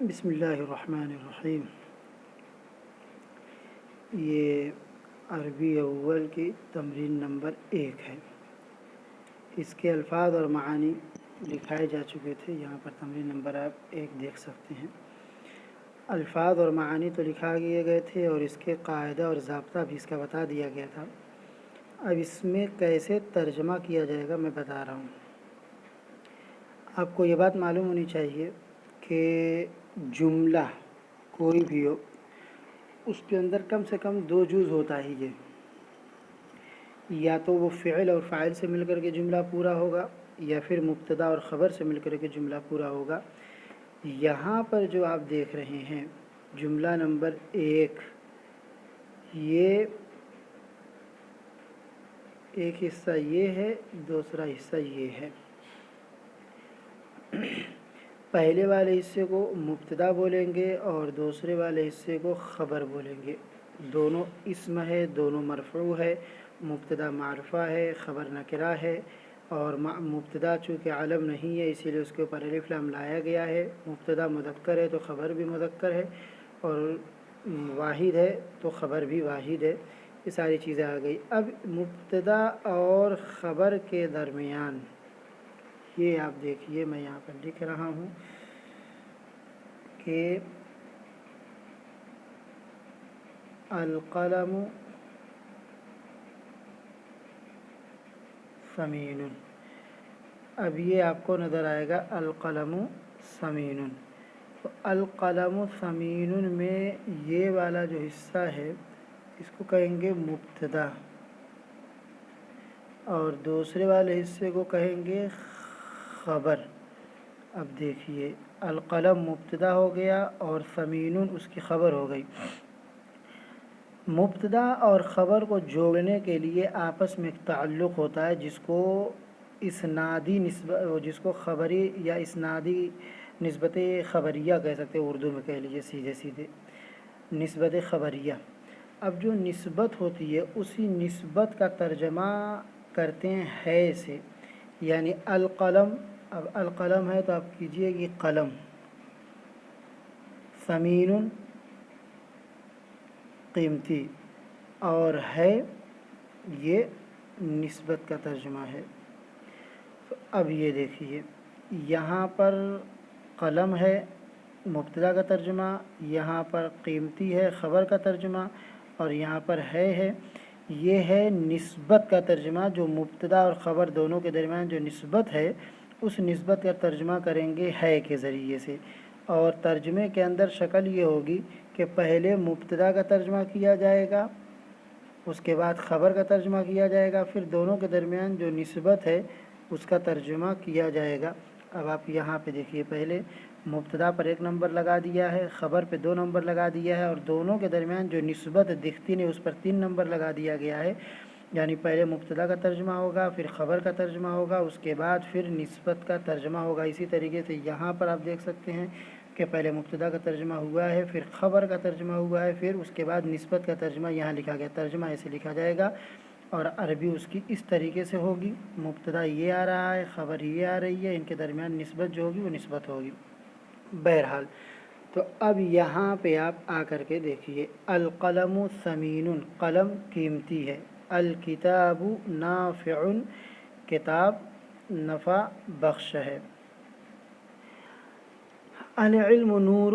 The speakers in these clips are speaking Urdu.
بسم اللہ الرحمن الرحیم۔ یہ عربی اول کی تمرین نمبر 1 ہے۔ اس کے الفاظ اور معانی لکھائے جا چکے تھے، یہاں پر تمرین نمبر آپ 1 دیکھ سکتے ہیں۔ الفاظ اور معانی تو لکھا دیے گئے تھے اور اس کے قاعدہ اور ضابطہ بھی اس کا بتا دیا گیا تھا۔ اب اس میں کیسے ترجمہ کیا جائے گا میں بتا رہا ہوں۔ آپ کو یہ بات معلوم ہونی چاہیے کہ جملہ کوئی بھی ہو اس کے اندر کم سے کم 2 جز ہوتا ہی ہے، یا تو وہ فعل اور فاعل سے مل کر کے جملہ پورا ہوگا، یا پھر مبتدا اور خبر سے مل کر کے جملہ پورا ہوگا۔ یہاں پر جو آپ دیکھ رہے ہیں جملہ نمبر 1، یہ ایک حصہ یہ ہے، دوسرا حصہ یہ ہے۔ پہلے والے حصے کو مبتدا بولیں گے اور دوسرے والے حصے کو خبر بولیں گے۔ دونوں اسم ہے، دونوں مرفوع ہے، مبتدا معرفہ ہے، خبر نکرہ ہے، اور مبتدا چونکہ علم نہیں ہے اسی لیے اس کے اوپر الف لام لایا گیا ہے۔ مبتدا مذکر ہے تو خبر بھی مذکر ہے، اور واحد ہے تو خبر بھی واحد ہے۔ یہ ساری چیزیں آ گئی۔ اب مبتدا اور خبر کے درمیان یہ آپ دیکھیے، میں یہاں پر لکھ رہا ہوں کہ القلم ثمین۔ اب یہ آپ کو نظر آئے گا القلم ثمین۔ تو القلم ثمین میں یہ والا جو حصہ ہے اس کو کہیں گے مبتدا، اور دوسرے والے حصے کو کہیں گے خبر۔ اب دیکھیے القلم مبتدا ہو گیا اور ثمین اس کی خبر ہو گئی۔ مبتدا اور خبر کو جوڑنے کے لیے آپس میں ایک تعلق ہوتا ہے جس کو اسنادی نسبت، جس کو خبری یا اسنادی نسبت خبریہ کہہ سکتے ہیں، اردو میں کہہ لیجیے سیدھے سیدھے نسبت خبریہ۔ اب جو نسبت ہوتی ہے اسی نسبت کا ترجمہ کرتے ہیں ہے سے، یعنی القلم۔ اب القلم ہے تو آپ کیجئے گی قلم، ثمین قیمتی، اور ہے یہ نسبت کا ترجمہ ہے۔ تو اب یہ دیکھیے یہاں پر قلم ہے مبتدا کا ترجمہ، یہاں پر قیمتی ہے خبر کا ترجمہ، اور یہاں پر ہے یہ ہے نسبت کا ترجمہ۔ جو مبتدا اور خبر دونوں کے درمیان جو نسبت ہے اس نسبت کا ترجمہ کریں گے ہے کے ذریعے سے۔ اور ترجمے کے اندر شکل یہ ہوگی کہ پہلے مبتدا کا ترجمہ کیا جائے گا، اس کے بعد خبر کا ترجمہ کیا جائے گا، پھر دونوں کے درمیان جو نسبت ہے اس کا ترجمہ کیا جائے گا۔ اب آپ یہاں پہ دیکھیے، پہلے مبتدا پر 1 نمبر لگا دیا ہے، خبر پہ 2 نمبر لگا دیا ہے، اور دونوں کے درمیان جو نسبت دکھتی نہیں اس پر 3 نمبر لگا دیا گیا ہے۔ یعنی پہلے مبتدا کا ترجمہ ہوگا، پھر خبر کا ترجمہ ہوگا، اس کے بعد پھر نسبت کا ترجمہ ہوگا۔ اسی طریقے سے یہاں پر آپ دیکھ سکتے ہیں کہ پہلے مبتدا کا ترجمہ ہوا ہے، پھر خبر کا ترجمہ ہوا ہے، پھر اس کے بعد نسبت کا ترجمہ یہاں لکھا گیا۔ ترجمہ ایسے لکھا جائے گا، اور عربی اس کی اس طریقے سے ہوگی۔ مبتدا یہ آ رہا ہے، خبر یہ آ رہی ہے، ان کے درمیان نسبت جو ہوگی وہ نسبت ہوگی۔ بہرحال تو اب یہاں پہ آپ آ کر کے دیکھیے القلم ثمین، قلم قیمتی ہے، الکتاب نافع، کتاب نفع بخش ہے، العلم نور،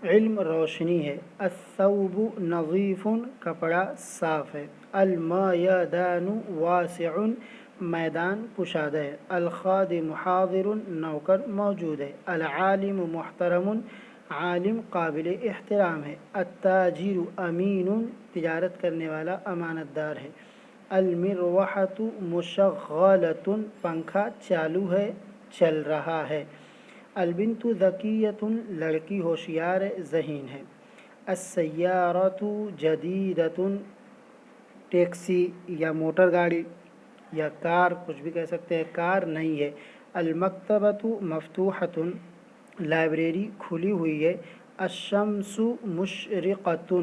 علم روشنی ہے، الثوب نظیف، کپڑا صاف ہے، المیدان واسع، میدان کشادہ ہے، الخادم حاضر، نوکر موجود ہے، العالم محترم، عالم قابل احترام ہے، التاجر امین، تجارت کرنے والا امانت دار ہے، المروحۃ مشغلۃ، پنکھا چالو ہے چل رہا ہے، البنت ذکیۃ، لڑکی ہوشیار ذہین ہے، السیارۃ جدیدۃ، ٹیکسی یا موٹر گاڑی یا کار کچھ بھی کہہ سکتے ہیں، کار نہیں ہے، المکتبۃ مفتوحۃ، لائبریری کھلی ہوئی ہے، الشمس مشرقۃ،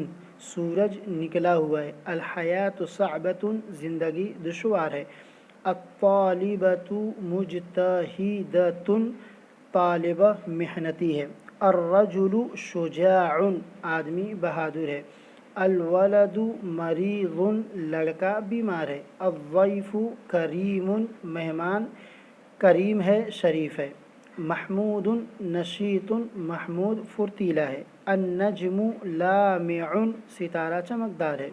سورج نکلا ہوا ہے، الحیاۃ صعبۃ، زندگی دشوار ہے، الطالبۃ مجتہدۃ، طالبہ محنتی ہے، الرجل شجاع آدمی بہادر ہے، الولد مریض لڑکا بیمار ہے، الضیف کریم مہمان کریم ہے شریف ہے، محمود نشیط محمود فرتیلا ہے، النجم لامع ستارہ چمکدار ہے،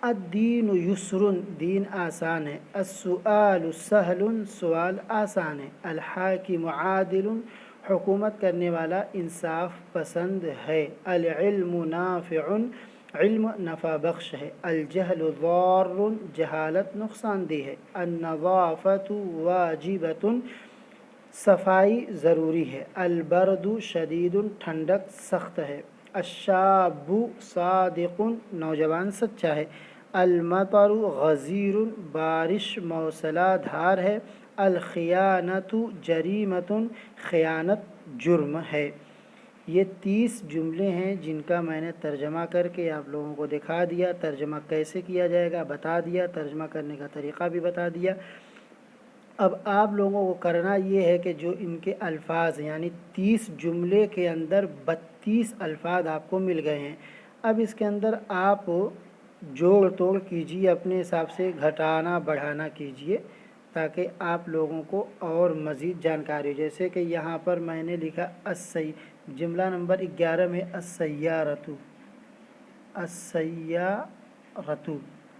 الدین یسر دین آسان ہے، السؤال سہل سوال آسان ہے، الحاکم عادل حکومت کرنے والا انصاف پسند ہے، العلم نافع علم نفع بخش ہے، الجہل ضار جہالت نقصان دہ ہے، النظافۃ واجبۃ صفائی ضروری ہے، البرد شدید ٹھنڈک سخت ہے، الشاب صادق نوجوان سچا ہے، المطر غزیر بارش موسلا دھار ہے، الخیانۃ جریمۃ خیانت جرم ہے۔ یہ 30 جملے ہیں جن کا میں نے ترجمہ کر کے آپ لوگوں کو دکھا دیا، ترجمہ کیسے کیا جائے گا بتا دیا، ترجمہ کرنے کا طریقہ بھی بتا دیا۔ اب آپ لوگوں کو کرنا یہ ہے کہ جو ان کے الفاظ یعنی 30 جملے کے اندر 32 الفاظ آپ کو مل گئے ہیں، اب اس کے اندر آپ جوڑ توڑ کیجیے، اپنے حساب سے گھٹانا بڑھانا کیجیے تاکہ آپ لوگوں کو اور مزید جانکاری ہو۔ جیسے کہ یہاں پر میں نے لکھا جملہ نمبر 11 میں السیارۃ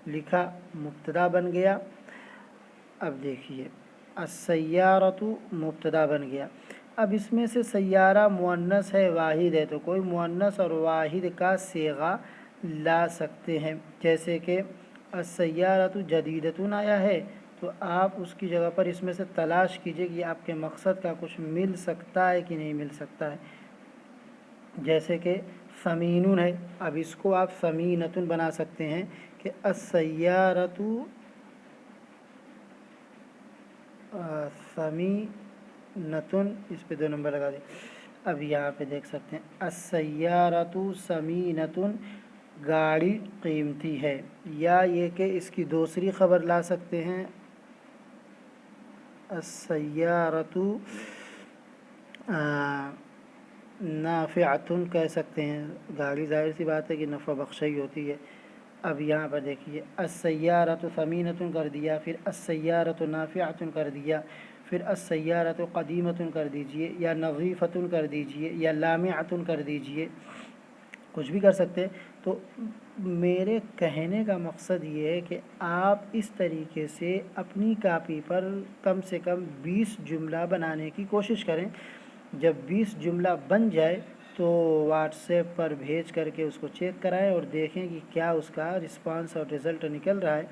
لکھا، مبتدا بن گیا۔ اب دیکھیے السیارۃ مبتدا بن گیا، اب اس میں سے سیارہ مؤنث ہے واحد ہے تو کوئی مؤنث اور واحد کا صیغہ لا سکتے ہیں، جیسے کہ السیارۃ جدیدۃ آیا ہے تو آپ اس کی جگہ پر اس میں سے تلاش کیجئے کہ آپ کے مقصد کا کچھ مل سکتا ہے کہ نہیں مل سکتا ہے، جیسے کہ ثمین ہے، اب اس کو آپ ثمینۃ بنا سکتے ہیں کہ السیارۃ ثمینۃ، اس پہ 2 نمبر لگا دیں۔ اب یہاں پہ دیکھ سکتے ہیں السیارۃ ثمینۃ گاڑی قیمتی ہے، یا یہ کہ اس کی دوسری خبر لا سکتے ہیں السیارۃ نافعۃ کہہ سکتے ہیں، گاڑی ظاہر سی بات ہے کہ نفع بخش ہی ہوتی ہے۔ اب یہاں پر دیکھیے السیارۃ ثمینۃ کر دیا، پھر السیارۃ نافعۃ کر دیا، پھر السیارۃ قدیمۃ کر دیجئے، یا نظیفۃ کر دیجئے، یا لامعۃ کر دیجئے، کچھ بھی کر سکتے ہیں۔ تو میرے کہنے کا مقصد یہ ہے کہ آپ اس طریقے سے اپنی کاپی پر کم سے کم 20 جملہ بنانے کی کوشش کریں۔ جب 20 جملہ بن جائے تو واٹس ایپ پر بھیج کر کے اس کو چیک کرائیں اور دیکھیں کہ کیا اس کا رسپانس اور رزلٹ نکل رہا ہے،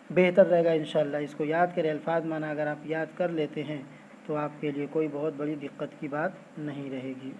بہتر رہے گا انشاءاللہ۔ اس کو یاد کریں، الفاظ معنی اگر آپ یاد کر لیتے ہیں تو آپ کے لیے کوئی بہت بڑی دقت کی بات نہیں رہے گی۔